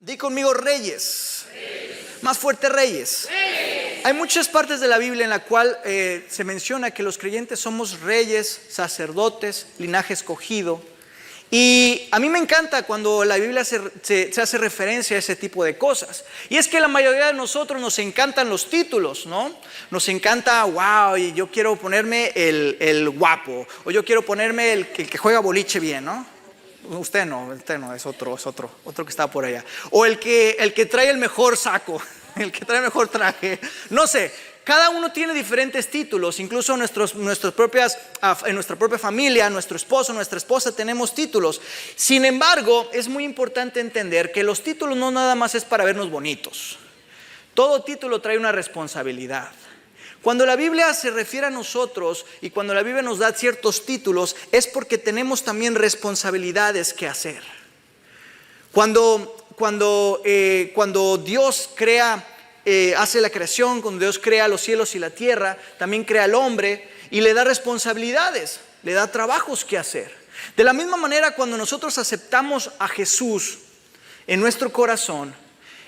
Di conmigo reyes. Más fuerte, reyes. Hay muchas partes de la Biblia en la cual se menciona que los creyentes somos reyes, sacerdotes, linaje escogido. Y a mí me encanta cuando la Biblia se hace referencia a ese tipo de cosas. Y es que la mayoría de nosotros nos encantan los títulos, ¿no? Nos encanta, wow, y yo quiero ponerme el guapo, o yo quiero ponerme el que juega boliche bien, ¿no? Usted no, es otro que está por allá. O el que trae el mejor saco, el que trae el mejor traje. No sé, cada uno tiene diferentes títulos. Incluso en nuestra propia familia, nuestro esposo, nuestra esposa tenemos títulos. Sin embargo, es muy importante entender que los títulos no nada más es para vernos bonitos. Todo título trae una responsabilidad. Cuando la Biblia se refiere a nosotros y cuando la Biblia nos da ciertos títulos, es porque tenemos también responsabilidades que hacer. Cuando Dios hace la creación, cuando Dios crea los cielos y la tierra, también crea al hombre y le da responsabilidades, le da trabajos que hacer. De la misma manera, cuando nosotros aceptamos a Jesús en nuestro corazón,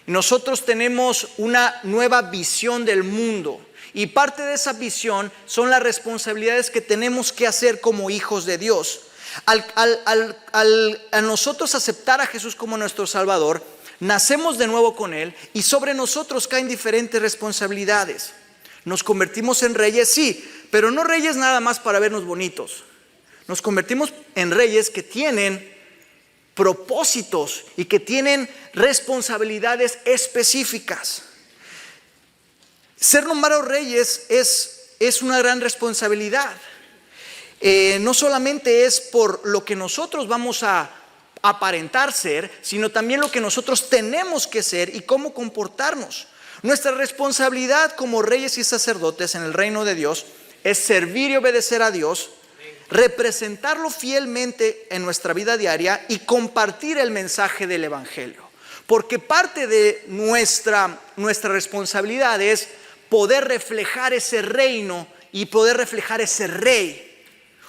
nosotros tenemos una nueva visión del mundo. Y parte de esa visión son las responsabilidades que tenemos que hacer como hijos de Dios. Al nosotros aceptar a Jesús como nuestro Salvador, nacemos de nuevo con Él y sobre nosotros caen diferentes responsabilidades. Nos convertimos en reyes, sí, pero no reyes nada más para vernos bonitos. Nos convertimos en reyes que tienen propósitos y que tienen responsabilidades específicas. Ser nombrados reyes es una gran responsabilidad. No solamente es por lo que nosotros vamos a aparentar ser, sino también lo que nosotros tenemos que ser y cómo comportarnos. Nuestra responsabilidad como reyes y sacerdotes en el reino de Dios es servir y obedecer a Dios, representarlo fielmente en nuestra vida diaria y compartir el mensaje del Evangelio. Porque parte de nuestra responsabilidad es poder reflejar ese reino y poder reflejar ese rey.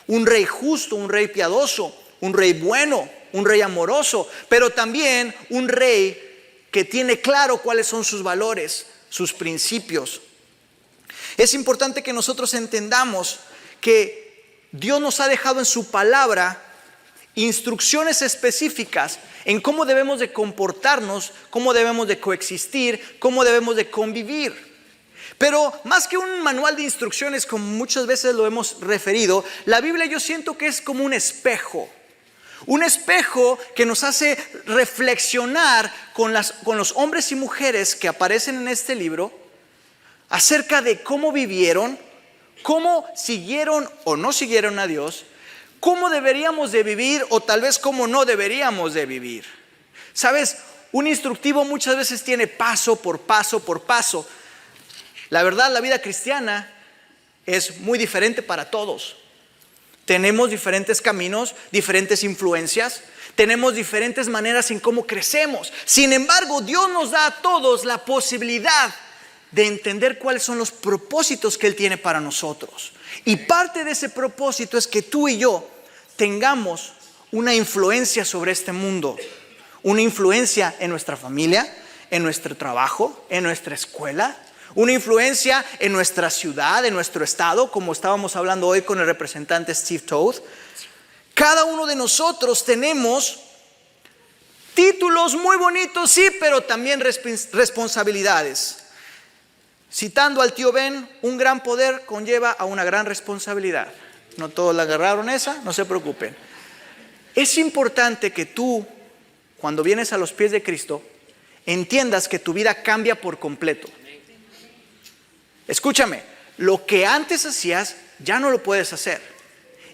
Un rey justo, un rey piadoso, un rey bueno, un rey amoroso, pero también un rey que tiene claro cuáles son sus valores, sus principios. Es importante que nosotros entendamos que Dios nos ha dejado en su palabra instrucciones específicas en cómo debemos de comportarnos, cómo debemos de coexistir, cómo debemos de convivir. Pero más que un manual de instrucciones, como muchas veces lo hemos referido, la Biblia yo siento que es como un espejo. Un espejo que nos hace reflexionar con los hombres y mujeres que aparecen en este libro acerca de cómo vivieron, cómo siguieron o no siguieron a Dios, cómo deberíamos de vivir o tal vez cómo no deberíamos de vivir. ¿Sabes? Un instructivo muchas veces tiene paso por paso por paso. La verdad, la vida cristiana es muy diferente para todos. Tenemos diferentes caminos, diferentes influencias, tenemos diferentes maneras en cómo crecemos. Sin embargo, Dios nos da a todos la posibilidad de entender cuáles son los propósitos que Él tiene para nosotros. Y parte de ese propósito es que tú y yo tengamos una influencia sobre este mundo, una influencia en nuestra familia, en nuestro trabajo, en nuestra escuela, una influencia en nuestra ciudad, en nuestro estado, como estábamos hablando hoy con el representante Steve Todd. Cada uno de nosotros tenemos títulos muy bonitos, sí, pero también responsabilidades. Citando al tío Ben, un gran poder conlleva a una gran responsabilidad. No todos la agarraron esa, no se preocupen. Es importante que tú, cuando vienes a los pies de Cristo, entiendas que tu vida cambia por completo. Escúchame, lo que antes hacías ya no lo puedes hacer.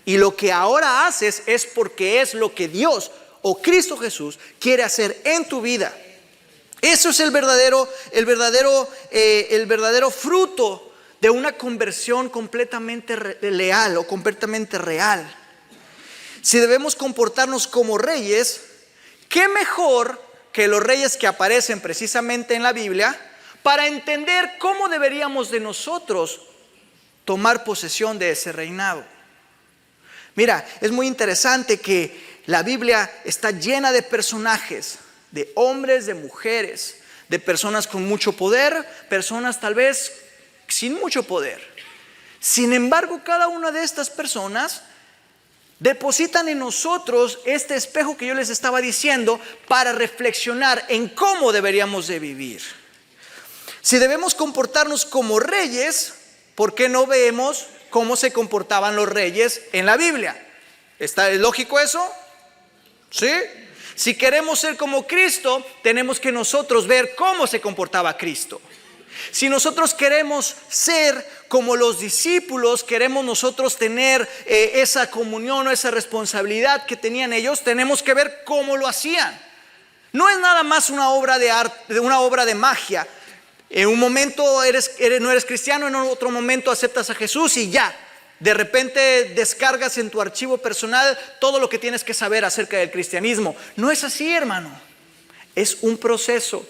Y lo que ahora haces es porque es lo que Dios o Cristo Jesús quiere hacer en tu vida. Eso es el verdadero fruto de una conversión completamente leal o completamente real. Si debemos comportarnos como reyes, ¿qué mejor que los reyes que aparecen precisamente en la Biblia para entender cómo deberíamos de nosotros tomar posesión de ese reinado? Mira, es muy interesante que la Biblia está llena de personajes de hombres, de mujeres, de personas con mucho poder, personas tal vez sin mucho poder. Sin embargo, cada una de estas personas depositan en nosotros este espejo que yo les estaba diciendo para reflexionar en cómo deberíamos de vivir. Si debemos comportarnos como reyes, ¿por qué no vemos cómo se comportaban los reyes en la Biblia? ¿Es lógico eso? ¿Sí? Si queremos ser como Cristo, tenemos que nosotros ver cómo se comportaba Cristo. Si nosotros queremos ser como los discípulos, queremos nosotros tener esa comunión o esa responsabilidad que tenían ellos, tenemos que ver cómo lo hacían. No es nada más una obra de arte, una obra de magia. En un momento no eres cristiano, en otro momento aceptas a Jesús y ya. De repente descargas en tu archivo personal todo lo que tienes que saber acerca del cristianismo. No es así, hermano. Es un proceso.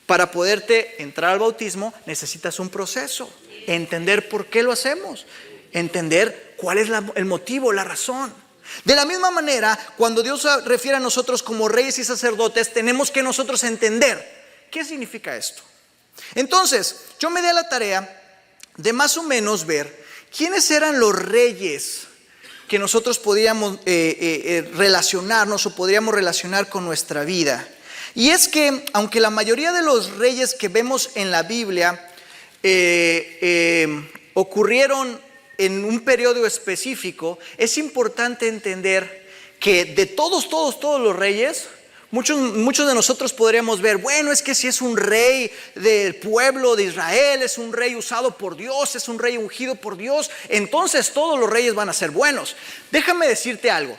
Para poderte entrar al bautismo necesitas un proceso. Entender por qué lo hacemos. Entender cuál es el motivo, la razón. De la misma manera, cuando Dios se refiere a nosotros como reyes y sacerdotes, tenemos que nosotros entender qué significa esto. Entonces, yo me di a la tarea de más o menos ver quiénes eran los reyes que nosotros podíamos relacionarnos o podríamos relacionar con nuestra vida. Y es que, aunque la mayoría de los reyes que vemos en la Biblia ocurrieron en un periodo específico, es importante entender que de todos los reyes, muchos de nosotros podríamos ver, bueno, es que si es un rey del pueblo de Israel, es un rey usado por Dios, es un rey ungido por Dios, entonces todos los reyes van a ser buenos. Déjame decirte algo,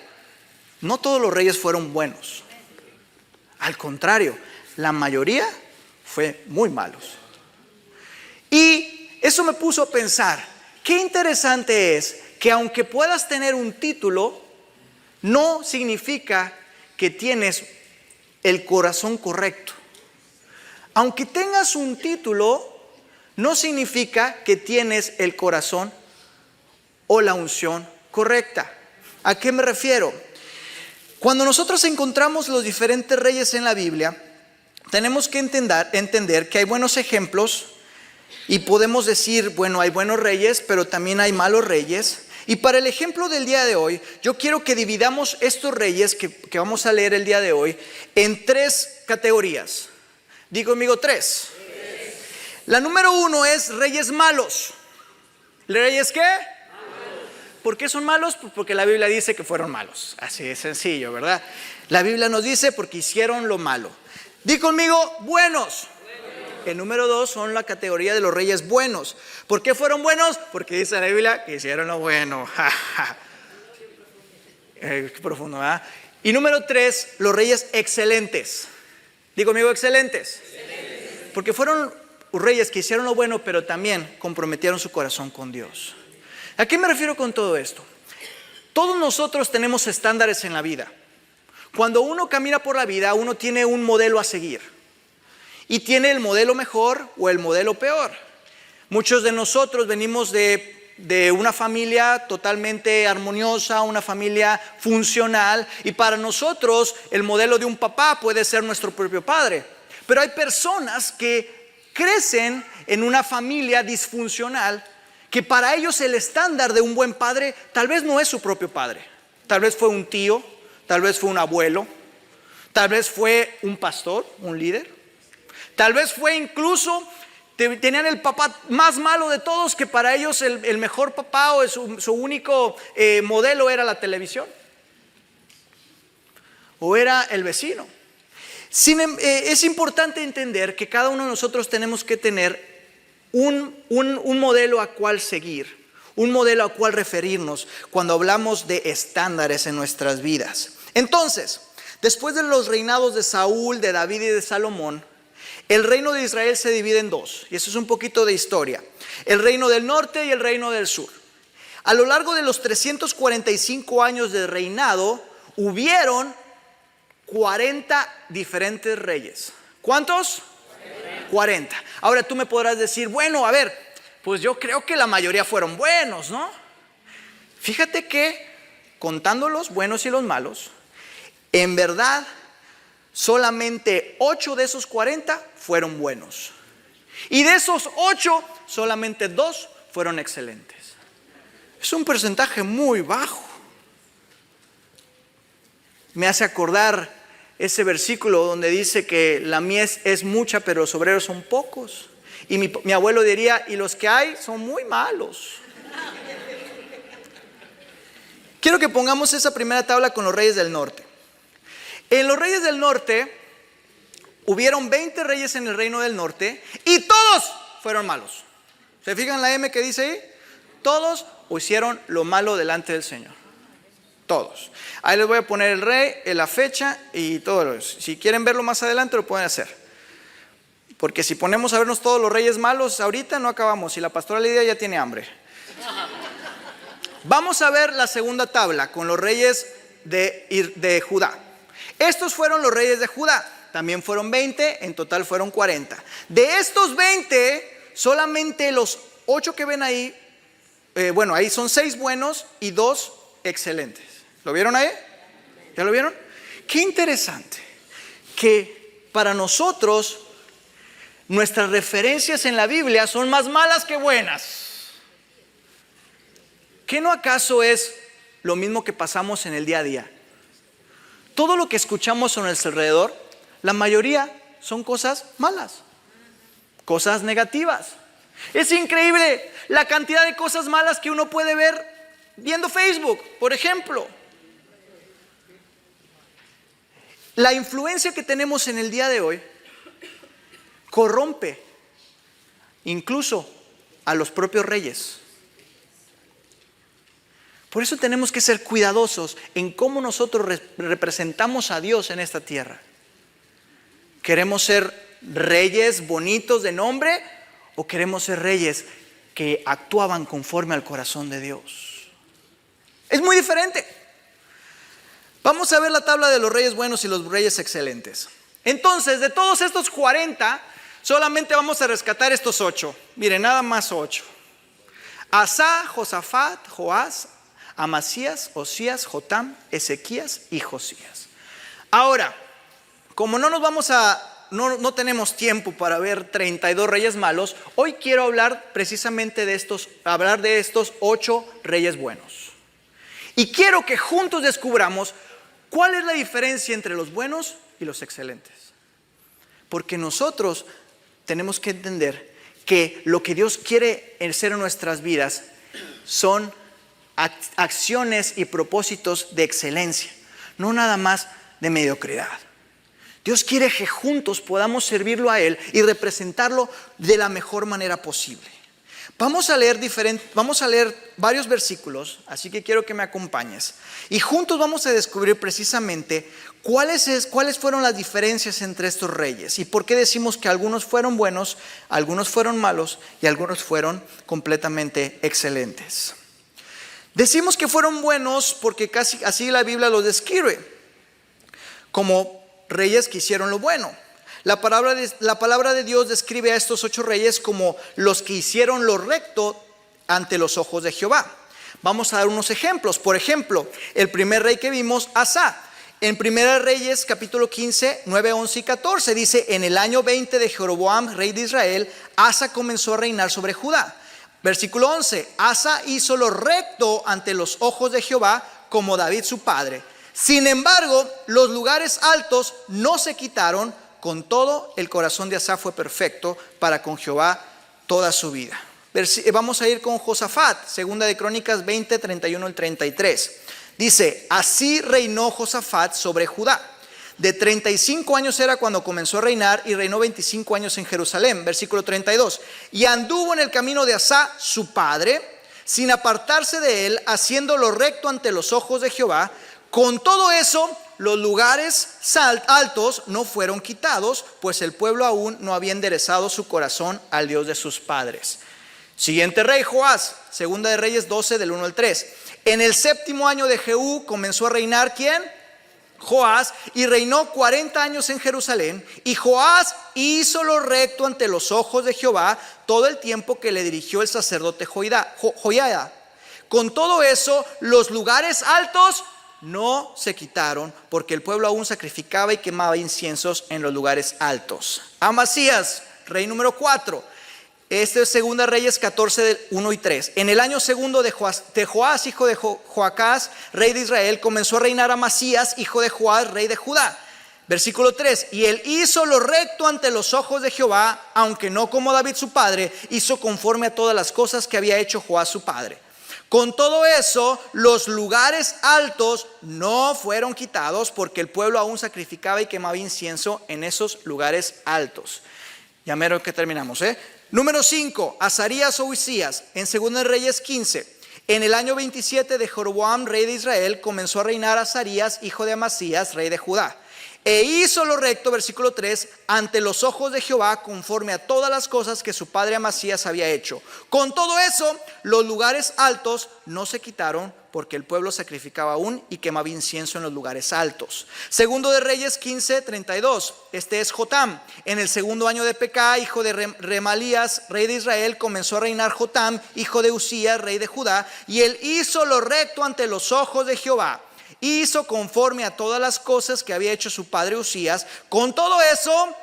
no todos los reyes fueron buenos. Al contrario, la mayoría fue muy malos. Y eso me puso a pensar, qué interesante es que aunque puedas tener un título, no significa que tienes el corazón correcto. Aunque tengas un título, no significa que tienes el corazón o la unción correcta. ¿A qué me refiero? Cuando nosotros encontramos los diferentes reyes en la Biblia, tenemos que entender que hay buenos ejemplos y podemos decir, bueno, hay buenos reyes, pero también hay malos reyes. Y para el ejemplo del día de hoy, yo quiero que dividamos estos reyes que vamos a leer el día de hoy en 3 categorías. Digo conmigo 3. La número 1 es reyes malos. ¿Reyes qué? ¿Por qué son malos? Pues porque la Biblia dice que fueron malos. Así de sencillo, ¿verdad? La Biblia nos dice porque hicieron lo malo. Di conmigo, buenos. El número 2 son la categoría de los reyes buenos. ¿Por qué fueron buenos? Porque dice la Biblia que hicieron lo bueno. Qué profundo, ¿verdad? Y número 3, los reyes excelentes. Di conmigo, excelentes. Porque fueron reyes que hicieron lo bueno, pero también comprometieron su corazón con Dios. ¿A qué me refiero con todo esto? Todos nosotros tenemos estándares en la vida. Cuando uno camina por la vida, uno tiene un modelo a seguir. Y tiene el modelo mejor o el modelo peor. Muchos de nosotros venimos de una familia totalmente armoniosa, una familia funcional. Y para nosotros el modelo de un papá puede ser nuestro propio padre. Pero hay personas que crecen en una familia disfuncional, que para ellos el estándar de un buen padre tal vez no es su propio padre. Tal vez fue un tío, tal vez fue un abuelo, tal vez fue un pastor, un líder. Tal vez fue incluso, tenían el papá más malo de todos, que para ellos el mejor papá o su único modelo era la televisión. O era el vecino. Es importante entender que cada uno de nosotros tenemos que tener un modelo a cual seguir, un modelo a cual referirnos cuando hablamos de estándares en nuestras vidas. Entonces, después de los reinados de Saúl, de David y de Salomón, el reino de Israel se divide en 2, y eso es un poquito de historia. El reino del norte y el reino del sur. A lo largo de los 345 años de reinado, hubieron 40 diferentes reyes. ¿Cuántos? 40. Ahora tú me podrás decir, bueno, a ver, pues yo creo que la mayoría fueron buenos, ¿no? Fíjate que, contando los buenos y los malos, en verdad solamente 8 de esos 40 fueron buenos. Y de esos 8, solamente 2 fueron excelentes. Es un porcentaje muy bajo. Me hace acordar ese versículo donde dice que la mies es mucha, pero los obreros son pocos. Y mi abuelo diría, y los que hay son muy malos. Quiero que pongamos esa primera tabla con los reyes del norte. En los reyes del norte, hubieron 20 reyes en el reino del norte y todos fueron malos. ¿Se fijan la M que dice ahí? Todos hicieron lo malo delante del Señor. Todos. Ahí les voy a poner el rey, la fecha y todo eso. Si quieren verlo más adelante lo pueden hacer. Porque si ponemos a vernos todos los reyes malos ahorita no acabamos y la pastora Lidia ya tiene hambre. Vamos a ver la segunda tabla con los reyes de Judá. Estos fueron los reyes de Judá. También fueron 20, en total fueron 40. De estos 20, solamente los 8 que ven ahí, ahí son 6 buenos y 2 excelentes. ¿Lo vieron ahí? ¿Ya lo vieron? Qué interesante que para nosotros nuestras referencias en la Biblia son más malas que buenas. ¿Qué no acaso es lo mismo que pasamos en el día a día? Todo lo que escuchamos a nuestro alrededor, la mayoría son cosas malas, cosas negativas. Es increíble la cantidad de cosas malas que uno puede ver viendo Facebook, por ejemplo. La influencia que tenemos en el día de hoy corrompe incluso a los propios reyes. Por eso tenemos que ser cuidadosos en cómo nosotros representamos a Dios en esta tierra. ¿Queremos ser reyes bonitos de nombre o queremos ser reyes que actuaban conforme al corazón de Dios? Es muy diferente. Vamos a ver la tabla de los reyes buenos y los reyes excelentes. Entonces, de todos estos 40, solamente vamos a rescatar estos 8. Miren, nada más 8. Asá, Josafat, Joás, Amasías, Osías, Jotam, Ezequías y Josías. Ahora, como no tenemos tiempo para ver 32 reyes malos, hoy quiero hablar precisamente de estos 8 reyes buenos. Y quiero que juntos descubramos cuál es la diferencia entre los buenos y los excelentes. Porque nosotros tenemos que entender que lo que Dios quiere hacer en nuestras vidas son acciones y propósitos de excelencia, no nada más de mediocridad. Dios quiere que juntos podamos servirlo a Él y representarlo de la mejor manera posible. Vamos a leer varios versículos, así que quiero que me acompañes. Y juntos vamos a descubrir precisamente cuáles fueron las diferencias entre estos reyes y por qué decimos que algunos fueron buenos, algunos fueron malos y algunos fueron completamente excelentes. Decimos que fueron buenos porque casi así la Biblia los describe, como reyes que hicieron lo bueno. La palabra de Dios describe a estos 8 reyes como los que hicieron lo recto ante los ojos de Jehová. Vamos a dar unos ejemplos. Por ejemplo, el primer rey que vimos, Asá. En 1 Reyes capítulo 15, 9, 11 y 14 dice: en el año 20 de Jeroboam, rey de Israel, Asa comenzó a reinar sobre Judá. Versículo 11: Asa hizo lo recto ante los ojos de Jehová, como David su padre. Sin embargo, los lugares altos no se quitaron. Con todo, el corazón de Asa fue perfecto para con Jehová toda su vida. Vamos a ir con Josafat, segunda de Crónicas 20, 31 al 33. Dice: así reinó Josafat sobre Judá. De 35 años era cuando comenzó a reinar y reinó 25 años en Jerusalén. Versículo 32. Y anduvo en el camino de Asa, su padre, sin apartarse de él, haciendo lo recto ante los ojos de Jehová. Con todo eso, los lugares altos no fueron quitados, pues el pueblo aún no había enderezado su corazón al Dios de sus padres. Siguiente rey, Joás, segunda de Reyes 12 del 1 al 3. En el 7º año de Jehú comenzó a reinar ¿quién? Joás, y reinó 40 años en Jerusalén. Y Joás hizo lo recto ante los ojos de Jehová todo el tiempo que le dirigió el sacerdote Joiada. Con todo eso, los lugares altos no se quitaron, porque el pueblo aún sacrificaba y quemaba inciensos en los lugares altos. Amasías, rey número 4. Este es 2 Reyes 14, 1 y 3. En el año segundo de Joás, hijo de Joacás, rey de Israel, comenzó a reinar Amasías, hijo de Joás, rey de Judá. Versículo 3. Y él hizo lo recto ante los ojos de Jehová, aunque no como David su padre, hizo conforme a todas las cosas que había hecho Joás su padre. Con todo eso, los lugares altos no fueron quitados, porque el pueblo aún sacrificaba y quemaba incienso en esos lugares altos. Ya mero que terminamos, Número 5, Azarías o Ucías, en 2 Reyes 15. En el año 27 de Jeroboam, rey de Israel, comenzó a reinar Azarías, hijo de Amasías, rey de Judá. E hizo lo recto, versículo 3, ante los ojos de Jehová, conforme a todas las cosas que su padre Amasías había hecho. Con todo eso, los lugares altos no se quitaron, porque el pueblo sacrificaba aún y quemaba incienso en los lugares altos. Segundo de Reyes 15, 32. Este es Jotam. En el segundo año de Pecá, hijo de Remalías, rey de Israel, comenzó a reinar Jotam, hijo de Usías, rey de Judá. Y él hizo lo recto ante los ojos de Jehová. Hizo conforme a todas las cosas que había hecho su padre Usías. Con todo eso,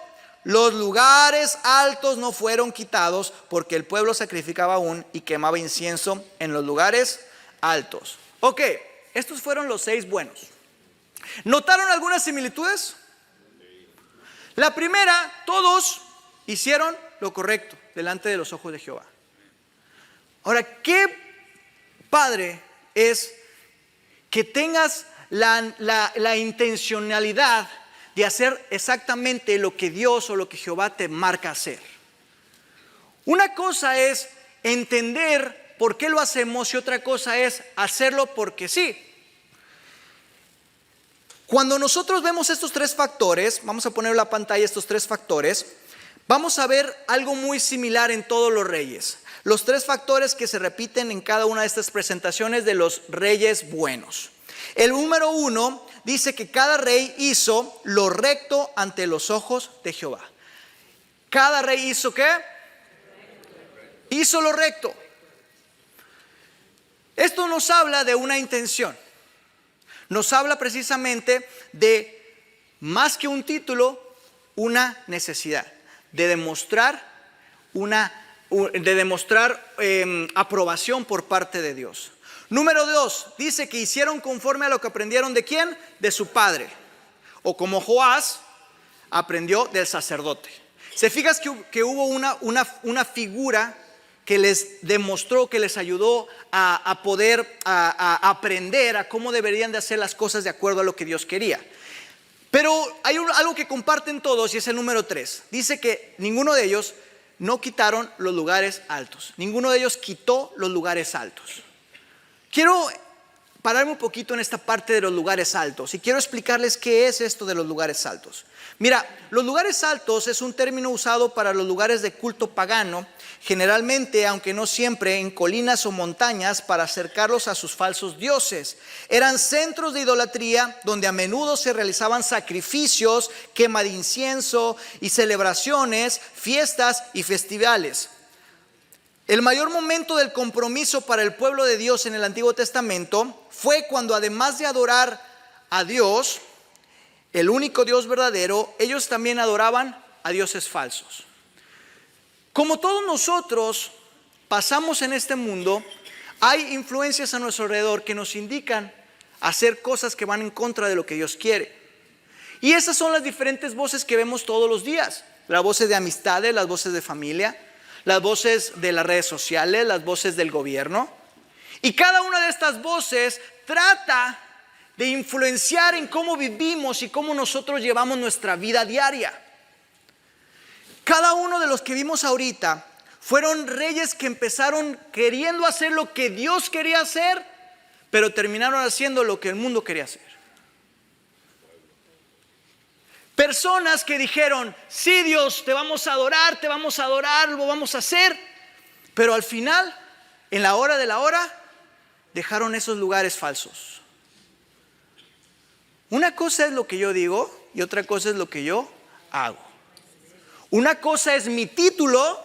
los lugares altos no fueron quitados, porque el pueblo sacrificaba aún y quemaba incienso en los lugares altos. Ok, estos fueron los 6 buenos. ¿Notaron algunas similitudes? La primera, todos hicieron lo correcto delante de los ojos de Jehová. Ahora, qué padre es que tengas la intencionalidad de hacer exactamente lo que Dios o lo que Jehová te marca hacer. Una cosa es entender por qué lo hacemos y otra cosa es hacerlo porque sí. Cuando nosotros vemos estos 3 factores, vamos a poner en la pantalla estos 3 factores, vamos a ver algo muy similar en todos los reyes. Los 3 factores que se repiten en cada una de estas presentaciones de los reyes buenos. El número 1 dice que cada rey hizo lo recto ante los ojos de Jehová. ¿Cada rey hizo qué? Hizo lo recto. Esto nos habla de una intención. Nos habla precisamente de, más que un título, una necesidad de demostrar aprobación por parte de Dios. Número 2, dice que hicieron conforme a lo que aprendieron ¿de quién? De su padre. O como Joás aprendió del sacerdote. ¿Se fijan que hubo una figura que les demostró, que les ayudó a poder aprender a cómo deberían de hacer las cosas de acuerdo a lo que Dios quería? Pero hay algo que comparten todos y es el número 3. Dice que ninguno de ellos no quitaron los lugares altos. Ninguno de ellos quitó los lugares altos. Quiero pararme un poquito en esta parte de los lugares altos y quiero explicarles qué es esto de los lugares altos. Mira, los lugares altos es un término usado para los lugares de culto pagano, generalmente, aunque no siempre, en colinas o montañas para acercarlos a sus falsos dioses. Eran centros de idolatría donde a menudo se realizaban sacrificios, quema de incienso y celebraciones, fiestas y festivales. El mayor momento del compromiso para el pueblo de Dios en el Antiguo Testamento fue cuando, además de adorar a Dios, el único Dios verdadero, ellos también adoraban a dioses falsos. Como todos nosotros pasamos en este mundo, hay influencias a nuestro alrededor que nos indican hacer cosas que van en contra de lo que Dios quiere. Y esas son las diferentes voces que vemos todos los días. Las voces de amistades, las voces de familia, las voces de las redes sociales, las voces del gobierno. Y cada una de estas voces trata de influenciar en cómo vivimos y cómo nosotros llevamos nuestra vida diaria. Cada uno de los que vimos ahorita fueron reyes que empezaron queriendo hacer lo que Dios quería hacer, pero terminaron haciendo lo que el mundo quería hacer. Personas que dijeron, sí Dios, te vamos a adorar, lo vamos a hacer. Pero al final, en la hora de la hora, dejaron esos lugares falsos. Una cosa es lo que yo digo y otra cosa es lo que yo hago. Una cosa es mi título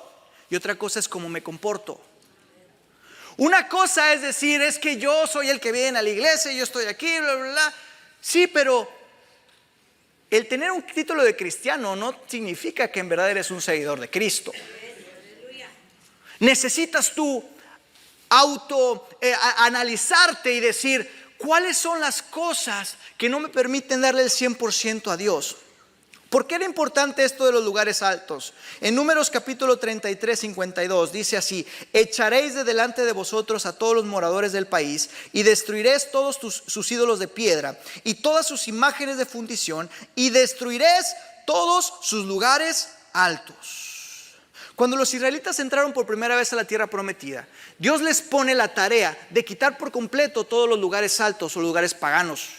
y otra cosa es cómo me comporto. Una cosa es decir, es que yo soy el que viene a la iglesia, yo estoy aquí, bla, bla, bla. Sí, pero el tener un título de cristiano no significa que en verdad eres un seguidor de Cristo. Necesitas tú analizarte y decir, ¿cuáles son las cosas que no me permiten darle el 100% a Dios? ¿Por qué era importante esto de los lugares altos? En Números capítulo 33, 52 dice así: echaréis de delante de vosotros a todos los moradores del país y destruiréis todos sus ídolos de piedra y todas sus imágenes de fundición y destruiréis todos sus lugares altos. Cuando los israelitas entraron por primera vez a la tierra prometida, Dios les pone la tarea de quitar por completo todos los lugares altos o lugares paganos.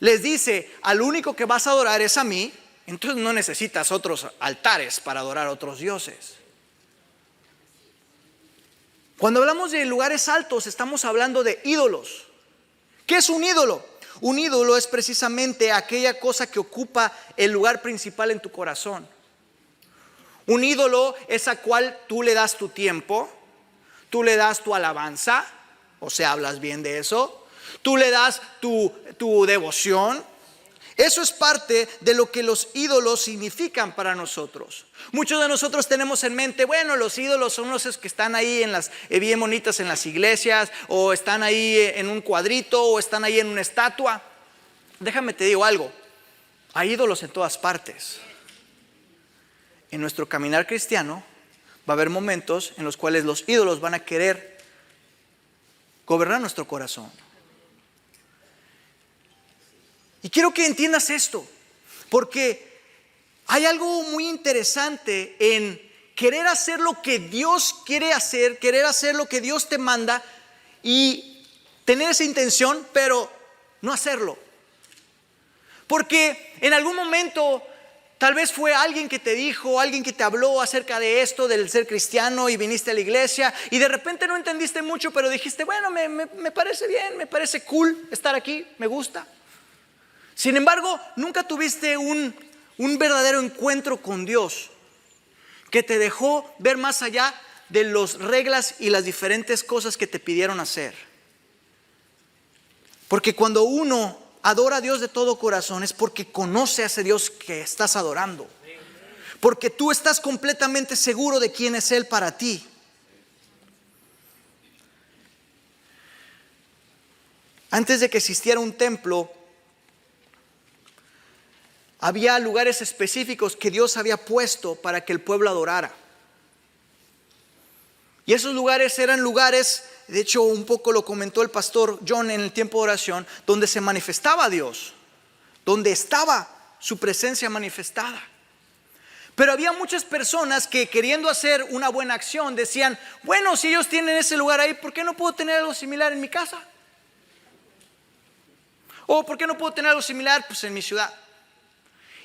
Les dice, al único que vas a adorar es a mí, entonces no necesitas otros altares para adorar a otros dioses. Cuando hablamos de lugares altos, estamos hablando de ídolos. ¿Qué es un ídolo? Un ídolo es precisamente aquella cosa que ocupa el lugar principal en tu corazón. Un ídolo es a cual tú le das tu tiempo, tú le das tu alabanza, o sea, hablas bien de eso. Tú le das tu devoción. Eso es parte de lo que los ídolos significan para nosotros. Muchos de nosotros tenemos en mente, bueno, los ídolos son los que están ahí bien bonitas en las iglesias, o están ahí en un cuadrito, o están ahí en una estatua. Déjame te digo algo, hay ídolos en todas partes. En nuestro caminar cristiano va a haber momentos en los cuales los ídolos van a querer gobernar nuestro corazón. Y quiero que entiendas esto, porque hay algo muy interesante en querer hacer lo que Dios quiere hacer, querer hacer lo que Dios te manda y tener esa intención, pero no hacerlo. Porque en algún momento tal vez fue alguien que te dijo, alguien que te habló acerca de esto, del ser cristiano, y viniste a la iglesia y de repente no entendiste mucho, pero dijiste, bueno, me parece bien, me parece cool estar aquí, me gusta. Sin embargo, nunca tuviste un verdadero encuentro con Dios que te dejó ver más allá de las reglas y las diferentes cosas que te pidieron hacer. Porque cuando uno adora a Dios de todo corazón es porque conoce a ese Dios que estás adorando. Porque tú estás completamente seguro de quién es Él para ti. Antes de que existiera un templo, había lugares específicos que Dios había puesto para que el pueblo adorara. Y esos lugares eran lugares, de hecho un poco lo comentó el pastor John en el tiempo de oración, donde se manifestaba Dios, donde estaba su presencia manifestada. Pero había muchas personas que, queriendo hacer una buena acción, decían, bueno, si ellos tienen ese lugar ahí, ¿por qué no puedo tener algo similar en mi casa? ¿O por qué no puedo tener algo similar en mi ciudad?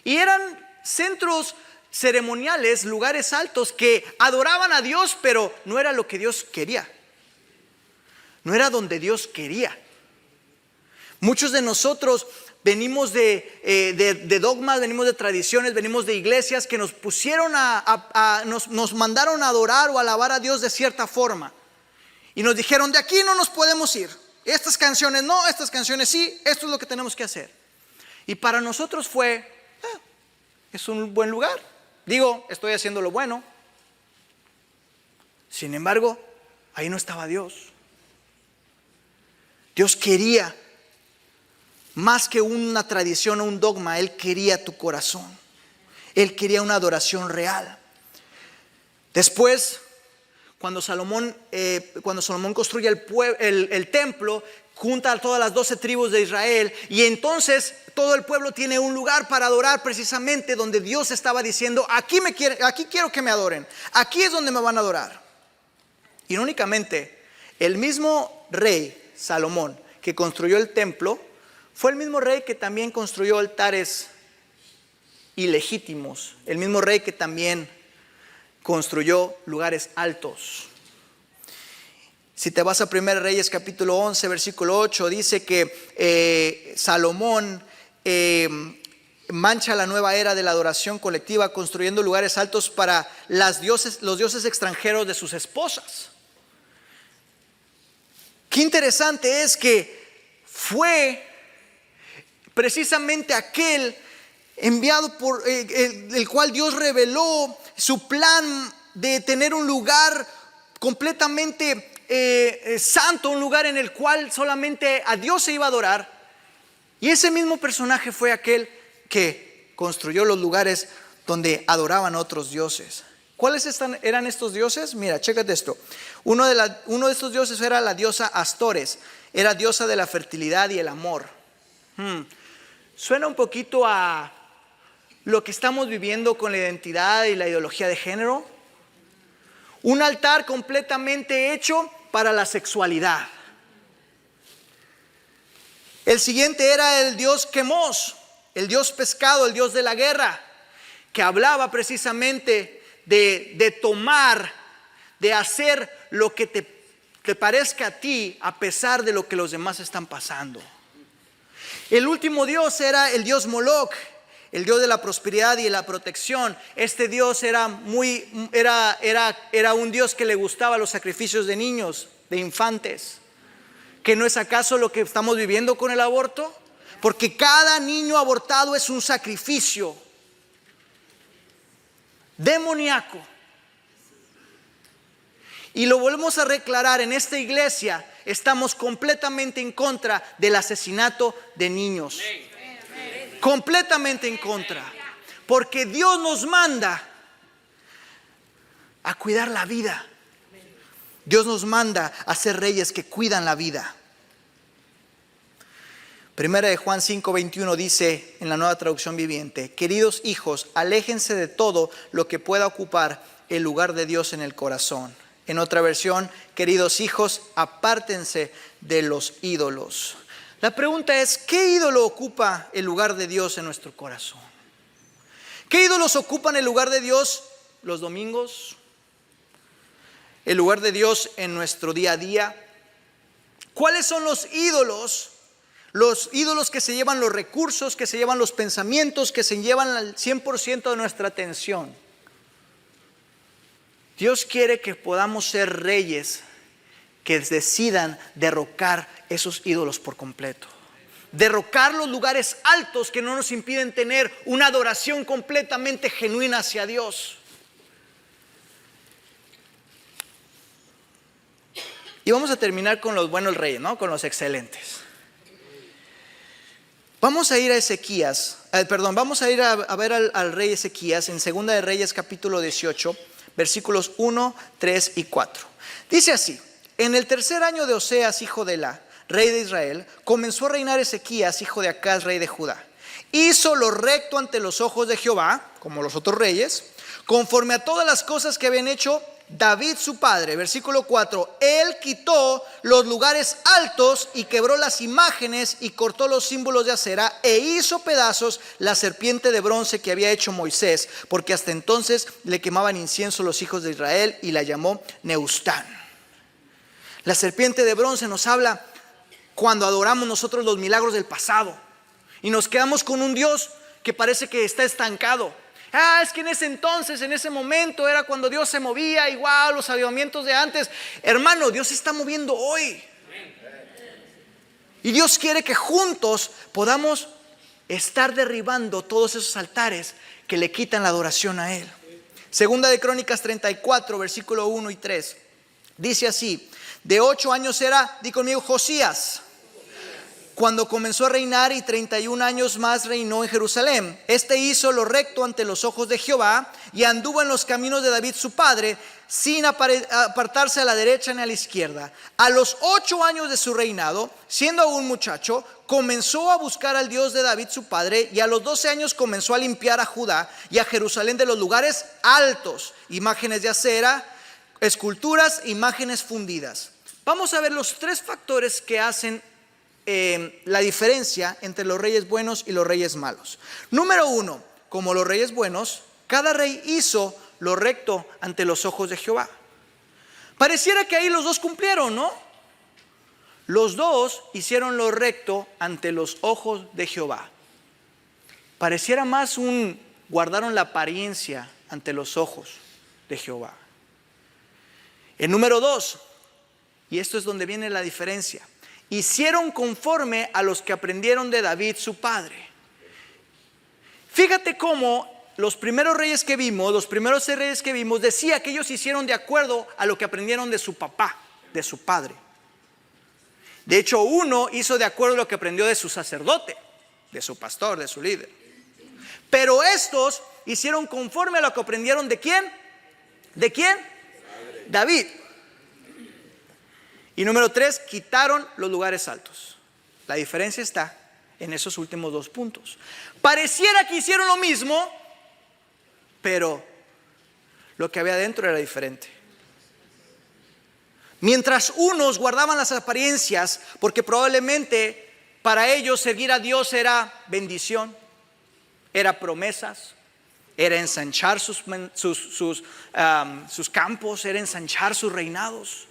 Y eran centros ceremoniales, lugares altos que adoraban a Dios, pero no era lo que Dios quería. No era donde Dios quería. Muchos de nosotros venimos de dogmas, venimos de tradiciones, venimos de iglesias que nos pusieron nos mandaron a adorar o alabar a Dios de cierta forma. Y nos dijeron, de aquí no nos podemos ir. Estas canciones no, estas canciones sí, esto es lo que tenemos que hacer. Y para nosotros fue, es un buen lugar. Digo, estoy haciendo lo bueno. Sin embargo, ahí no estaba Dios. Dios quería más que una tradición o un dogma. Él quería tu corazón. Él quería una adoración real. Después, cuando Salomón construye el templo, junta a todas las 12 tribus de Israel, y entonces todo el pueblo tiene un lugar para adorar, precisamente donde Dios estaba diciendo, aquí quiero que me adoren, aquí es donde me van a adorar. Irónicamente, el mismo rey Salomón que construyó el templo fue el mismo rey que también construyó altares ilegítimos, el mismo rey que también construyó lugares altos. Si te vas a 1 Reyes capítulo 11 versículo 8, dice que Salomón mancha la nueva era de la adoración colectiva construyendo lugares altos para los dioses extranjeros de sus esposas. Qué interesante es que fue precisamente aquel enviado por el cual Dios reveló su plan de tener un lugar completamente santo, un lugar en el cual solamente a Dios se iba a adorar. Y ese mismo personaje fue aquel que construyó los lugares donde adoraban a otros dioses. ¿Cuáles eran estos dioses? Mira, chécate esto. Uno de estos dioses era la diosa Astores. Era diosa de la fertilidad y el amor. Suena un poquito a lo que estamos viviendo con la identidad y la ideología de género. Un altar completamente hecho para la sexualidad. El siguiente era el dios Quemos, el dios pescado, el dios de la guerra, que hablaba precisamente de tomar, de hacer lo que te parezca a ti a pesar de lo que los demás están pasando. El último dios era el dios Moloch, el dios de la prosperidad y de la protección. Este dios era un dios que le gustaba los sacrificios de niños, de infantes. ¿Que no es acaso lo que estamos viviendo con el aborto? Porque cada niño abortado es un sacrificio demoníaco. Y lo volvemos a reclarar en esta iglesia. Estamos completamente en contra del asesinato de niños. Completamente en contra. Porque Dios nos manda a cuidar la vida. Dios nos manda a ser reyes que cuidan la vida. Primera de Juan 5:21 dice en la Nueva Traducción Viviente: queridos hijos, aléjense de todo lo que pueda ocupar el lugar de Dios en el corazón. En otra versión: queridos hijos, apártense de los ídolos. La pregunta es: ¿qué ídolo ocupa el lugar de Dios en nuestro corazón? ¿Qué ídolos ocupan el lugar de Dios los domingos? ¿El lugar de Dios en nuestro día a día? ¿Cuáles son los ídolos? Los ídolos que se llevan los recursos, que se llevan los pensamientos, que se llevan al 100% de nuestra atención. Dios quiere que podamos ser reyes que decidan derrocar esos ídolos por completo. Derrocar los lugares altos que no nos impiden tener una adoración completamente genuina hacia Dios. Y vamos a terminar con los buenos reyes, ¿no? Con los excelentes. Vamos a ir a Ezequías, vamos a ir a ver al rey Ezequías en Segunda de Reyes capítulo 18, versículos 1, 3 y 4. Dice así: en el tercer año de Oseas, hijo de Elá, rey de Israel, comenzó a reinar Ezequías, hijo de Acaz, rey de Judá. Hizo lo recto ante los ojos de Jehová, como los otros reyes, conforme a todas las cosas que habían hecho David su padre. Versículo 4: él quitó los lugares altos y quebró las imágenes y cortó los símbolos de acera e hizo pedazos la serpiente de bronce que había hecho Moisés, porque hasta entonces le quemaban incienso los hijos de Israel, y la llamó Neustán. La serpiente de bronce nos habla cuando adoramos nosotros los milagros del pasado y nos quedamos con un Dios que parece que está estancado. Es que en ese entonces, en ese momento era cuando Dios se movía, igual los avivamientos de antes. Hermano, Dios se está moviendo hoy. Y Dios quiere que juntos podamos estar derribando todos esos altares que le quitan la adoración a Él. Segunda de Crónicas 34, versículo 1 y 3. Dice así: de 8 años era, di conmigo, Josías, cuando comenzó a reinar, y 31 años más reinó en Jerusalén. Este hizo lo recto ante los ojos de Jehová y anduvo en los caminos de David su padre, sin apartarse a la derecha ni a la izquierda. A los 8 años de su reinado, siendo aún muchacho, comenzó a buscar al Dios de David su padre, y a los 12 años comenzó a limpiar a Judá y a Jerusalén de los lugares altos, imágenes de acera, esculturas, imágenes fundidas. Vamos a ver los 3 factores que hacen la diferencia entre los reyes buenos y los reyes malos. Número 1, como los reyes buenos, cada rey hizo lo recto ante los ojos de Jehová. Pareciera que ahí los dos cumplieron, ¿no? Los dos hicieron lo recto ante los ojos de Jehová. Pareciera más guardaron la apariencia ante los ojos de Jehová. El número 2, Y esto es donde viene la diferencia. Hicieron conforme a los que aprendieron de David su padre. Fíjate cómo los primeros reyes que vimos, los primeros 6 reyes que vimos, decía que ellos hicieron de acuerdo a lo que aprendieron de su papá, de su padre. De hecho, uno hizo de acuerdo a lo que aprendió de su sacerdote, de su pastor, de su líder. Pero estos hicieron conforme a lo que aprendieron ¿de quién? ¿De quién? David. Y número 3, quitaron los lugares altos. La diferencia está en esos últimos 2 puntos. Pareciera que hicieron lo mismo, pero lo que había dentro era diferente. Mientras unos guardaban las apariencias, porque probablemente para ellos seguir a Dios era bendición, era promesas, era ensanchar sus campos, era ensanchar sus reinados.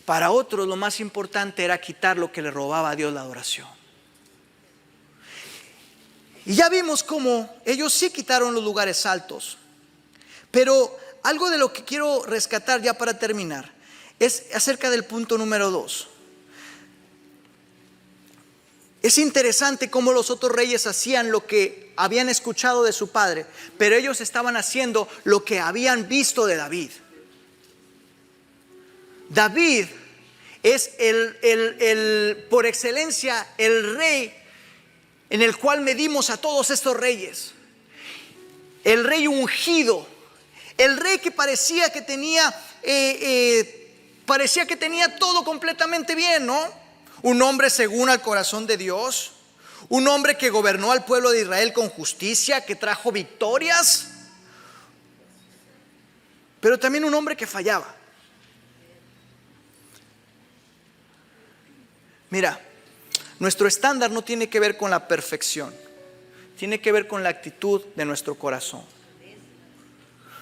Para otros lo más importante era quitar lo que le robaba a Dios la adoración. Y ya vimos cómo ellos sí quitaron los lugares altos. Pero algo de lo que quiero rescatar ya para terminar es acerca del punto número 2. Es interesante cómo los otros reyes hacían lo que habían escuchado de su padre, pero ellos estaban haciendo lo que habían visto de David. David es por excelencia el rey en el cual medimos a todos estos reyes. El rey ungido, el rey que parecía que tenía todo completamente bien, ¿no? Un hombre según al corazón de Dios, un hombre que gobernó al pueblo de Israel con justicia, que trajo victorias, pero también un hombre que fallaba. Mira, nuestro estándar no tiene que ver con la perfección, tiene que ver con la actitud de nuestro corazón.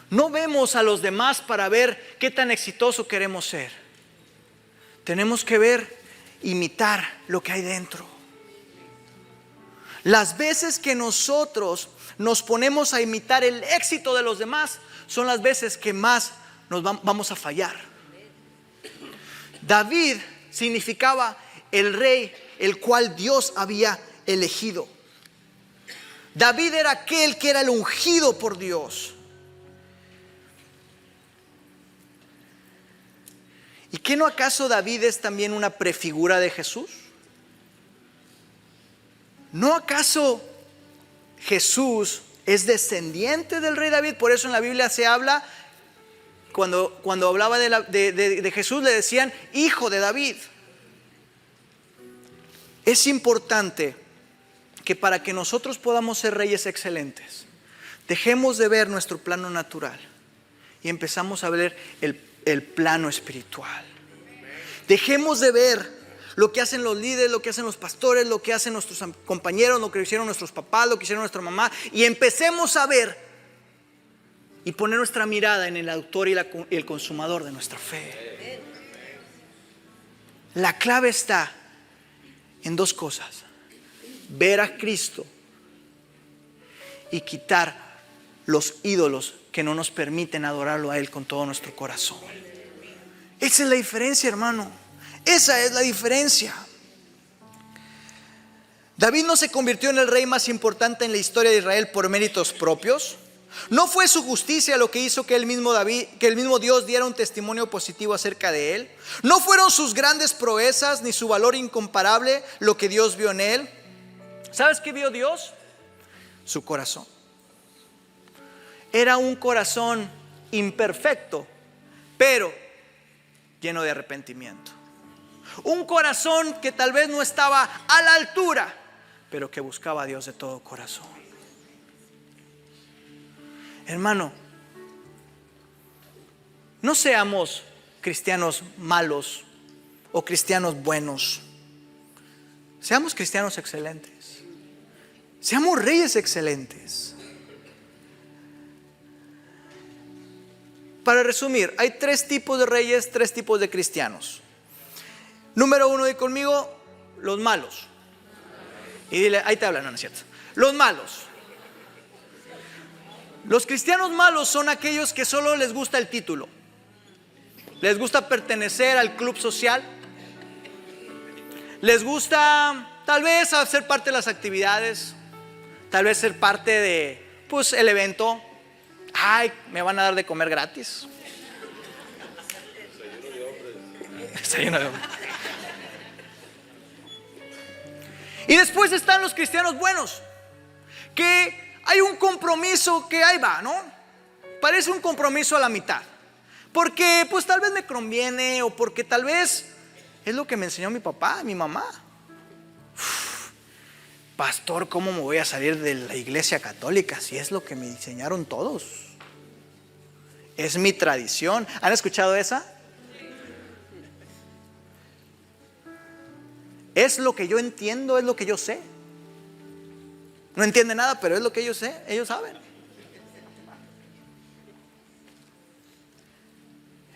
No vemos a los demás para ver qué tan exitoso queremos ser. Tenemos que ver, imitar lo que hay dentro. Las veces que nosotros nos ponemos a imitar el éxito de los demás son las veces que más nos vamos a fallar. David significaba el rey el cual Dios había elegido. David era aquel que era el ungido por Dios. ¿Y qué no acaso David es también una prefigura de Jesús? ¿No acaso Jesús es descendiente del rey David? Por eso en la Biblia se habla, cuando hablaba de Jesús le decían hijo de David. Es importante que para que nosotros podamos ser reyes excelentes, dejemos de ver nuestro plano natural y empezamos a ver el plano espiritual. Dejemos de ver lo que hacen los líderes, lo que hacen los pastores, lo que hacen nuestros compañeros, lo que hicieron nuestros papás, lo que hicieron nuestra mamá, y empecemos a ver y poner nuestra mirada en el autor y el consumador de nuestra fe. La clave está en 2 cosas: ver a Cristo y quitar los ídolos que no nos permiten adorarlo a Él con todo nuestro corazón. Esa es la diferencia, hermano. Esa es la diferencia. David no se convirtió en el rey más importante en la historia de Israel por méritos propios. No fue su justicia lo que hizo que el mismo Dios diera un testimonio positivo acerca de él. No fueron sus grandes proezas ni su valor incomparable lo que Dios vio en él. ¿Sabes qué vio Dios? Su corazón. Era un corazón imperfecto, pero lleno de arrepentimiento. Un corazón que tal vez no estaba a la altura, pero que buscaba a Dios de todo corazón. Hermano, no seamos cristianos malos o cristianos buenos. Seamos cristianos excelentes. Seamos reyes excelentes. Para resumir, hay 3 tipos de reyes, 3 tipos de cristianos. Número 1, di conmigo, los malos. Y dile, ahí te hablan, no es cierto. Los malos. Los cristianos malos son aquellos que solo les gusta el título. ¿Les gusta pertenecer al club social? ¿Les gusta tal vez hacer parte de las actividades? Tal vez ser parte de, pues, el evento. Ay, me van a dar de comer gratis. Desayuno de hombres. Y después están los cristianos buenos, que hay un compromiso que ahí va, ¿no? Parece un compromiso a la mitad, porque pues tal vez me conviene, o porque tal vez es lo que me enseñó mi papá, mi mamá. Pastor, ¿cómo me voy a salir de la iglesia católica si es lo que me enseñaron todos? Es mi tradición. ¿Han escuchado esa? Es lo que yo entiendo, es lo que yo sé. No entiende nada, pero es lo que yo sé, ellos saben.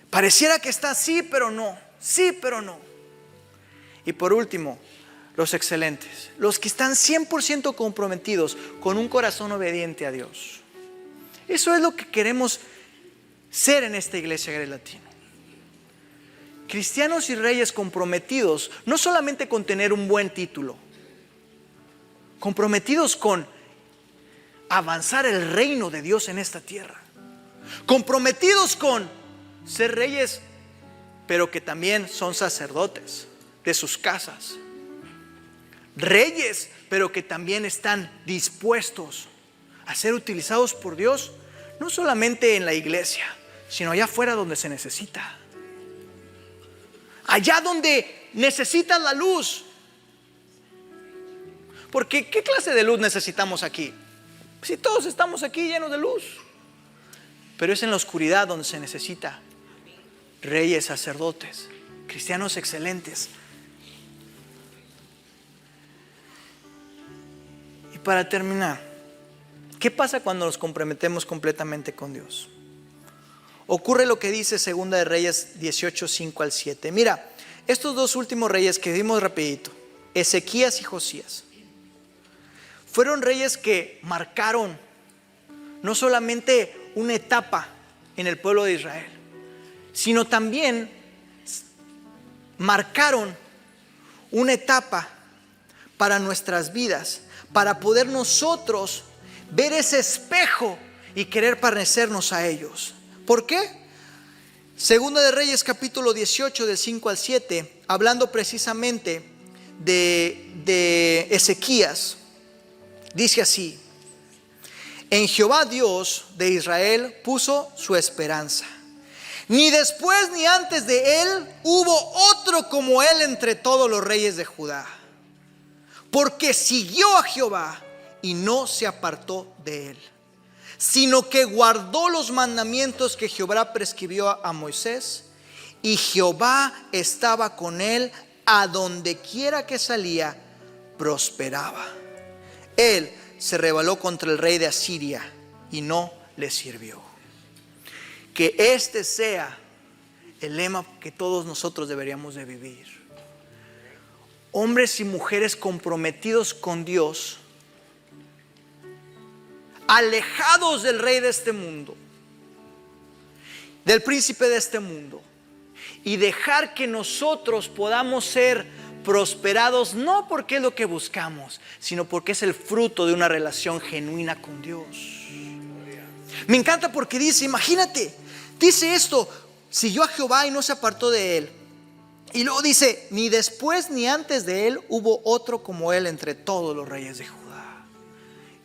Pareciera que está sí, pero no. Sí, pero no. Y por último, los excelentes, los que están 100% comprometidos con un corazón obediente a Dios. Eso es lo que queremos ser en esta iglesia Grace Latino. Cristianos y reyes comprometidos, no solamente con tener un buen título, comprometidos con avanzar el reino de Dios en esta tierra, comprometidos con ser reyes, pero que también son sacerdotes de sus casas, reyes, pero que también están dispuestos a ser utilizados por Dios, no solamente en la iglesia, sino allá afuera donde se necesita. Allá donde necesitas la luz. Porque ¿qué clase de luz necesitamos aquí? Si todos estamos aquí llenos de luz. Pero es en la oscuridad donde se necesita reyes, sacerdotes, cristianos excelentes. Y para terminar, ¿qué pasa cuando nos comprometemos completamente con Dios? Ocurre lo que dice Segunda de Reyes 18, 5 al 7. Mira, estos dos últimos reyes que vimos rapidito, Ezequías y Josías, fueron reyes que marcaron no solamente una etapa en el pueblo de Israel, sino también marcaron una etapa para nuestras vidas, para poder nosotros ver ese espejo y querer parecernos a ellos. ¿Por qué? Segunda de Reyes capítulo 18 del 5 al 7, hablando precisamente de Ezequías, dice así: en Jehová Dios de Israel puso su esperanza. Ni después ni antes de él hubo otro como él entre todos los reyes de Judá, porque siguió a Jehová y no se apartó de él, sino que guardó los mandamientos que Jehová prescribió a Moisés, y Jehová estaba con él a donde quiera que salía, prosperaba. Él se rebeló contra el rey de Asiria y no le sirvió. Que este sea el lema que todos nosotros deberíamos de vivir. Hombres y mujeres comprometidos con Dios, alejados del rey de este mundo, del príncipe de este mundo, y dejar que nosotros podamos ser prosperados, no porque es lo que buscamos, sino porque es el fruto de una relación genuina con Dios. Me encanta porque dice, imagínate, dice esto: siguió a Jehová y no se apartó de él. Y luego dice: ni después ni antes de él hubo otro como él entre todos los reyes de Judá.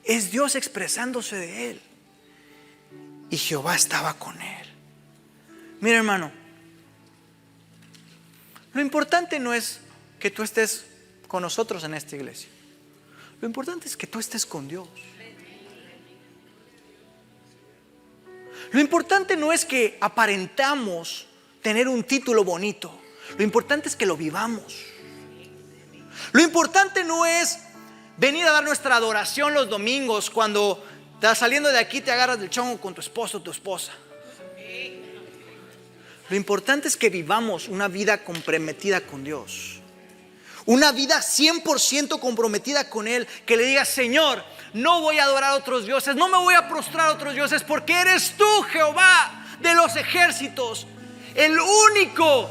Es Dios expresándose de él. Y Jehová estaba con él. Mira, hermano, lo importante no es que tú estés con nosotros en esta iglesia. Lo importante es que tú estés con Dios. Lo importante no es que aparentamos tener un título bonito. Lo importante es que lo vivamos. Lo importante no es venir a dar nuestra adoración los domingos cuando estás saliendo de aquí, te agarras del chongo con tu esposo o tu esposa. Lo importante es que vivamos una vida comprometida con Dios. Una vida 100% comprometida con Él. Que le digas: Señor, no voy a adorar a otros dioses, no me voy a prostrar a otros dioses, porque eres tú, Jehová de los ejércitos, el único,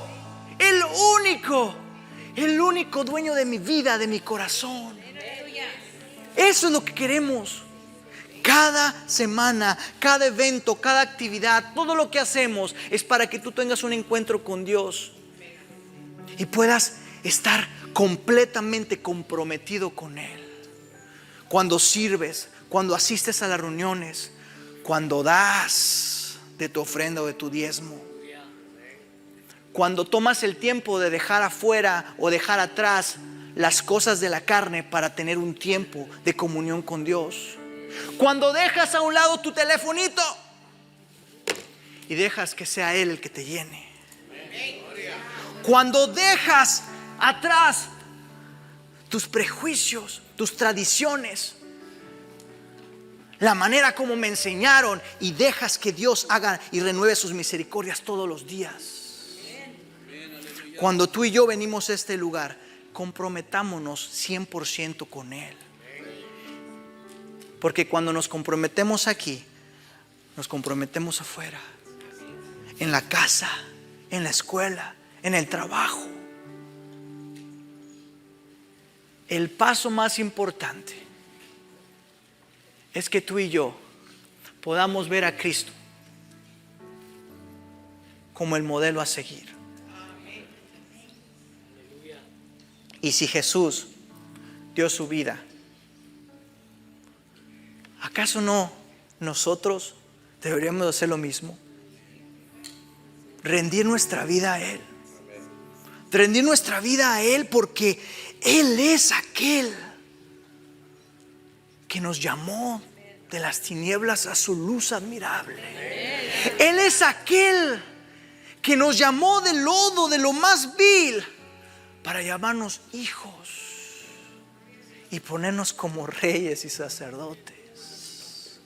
el único, el único dueño de mi vida, de mi corazón. Eso es lo que queremos. Cada semana, cada evento, cada actividad, todo lo que hacemos es para que tú tengas un encuentro con Dios y puedas estar completamente comprometido con Él. Cuando sirves, cuando asistes a las reuniones, cuando das de tu ofrenda o de tu diezmo, cuando tomas el tiempo de dejar afuera o dejar atrás las cosas de la carne para tener un tiempo de comunión con Dios. Cuando dejas a un lado tu telefonito y dejas que sea Él el que te llene. Cuando dejas atrás tus prejuicios, tus tradiciones, la manera como me enseñaron, y dejas que Dios haga y renueve sus misericordias todos los días. Cuando tú y yo venimos a este lugar, comprometámonos 100% con Él. Porque cuando nos comprometemos aquí, nos comprometemos afuera, en la casa, en la escuela, en el trabajo. El paso más importante es que tú y yo podamos ver a Cristo como el modelo a seguir. Y si Jesús dio su vida, ¿acaso no nosotros deberíamos hacer lo mismo? Rendir nuestra vida a Él. Rendir nuestra vida a Él, porque Él es aquel que nos llamó de las tinieblas a su luz admirable. Él es aquel que nos llamó del lodo, de lo más vil, para llamarnos hijos y ponernos como reyes y sacerdotes.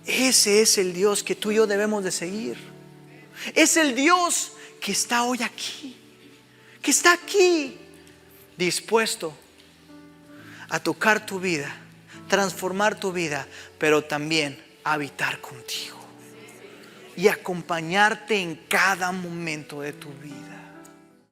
Ese es el Dios que tú y yo debemos de seguir. Es el Dios que está hoy aquí, que está aquí, dispuesto a tocar tu vida, transformar tu vida, pero también a habitar contigo y acompañarte en cada momento de tu vida.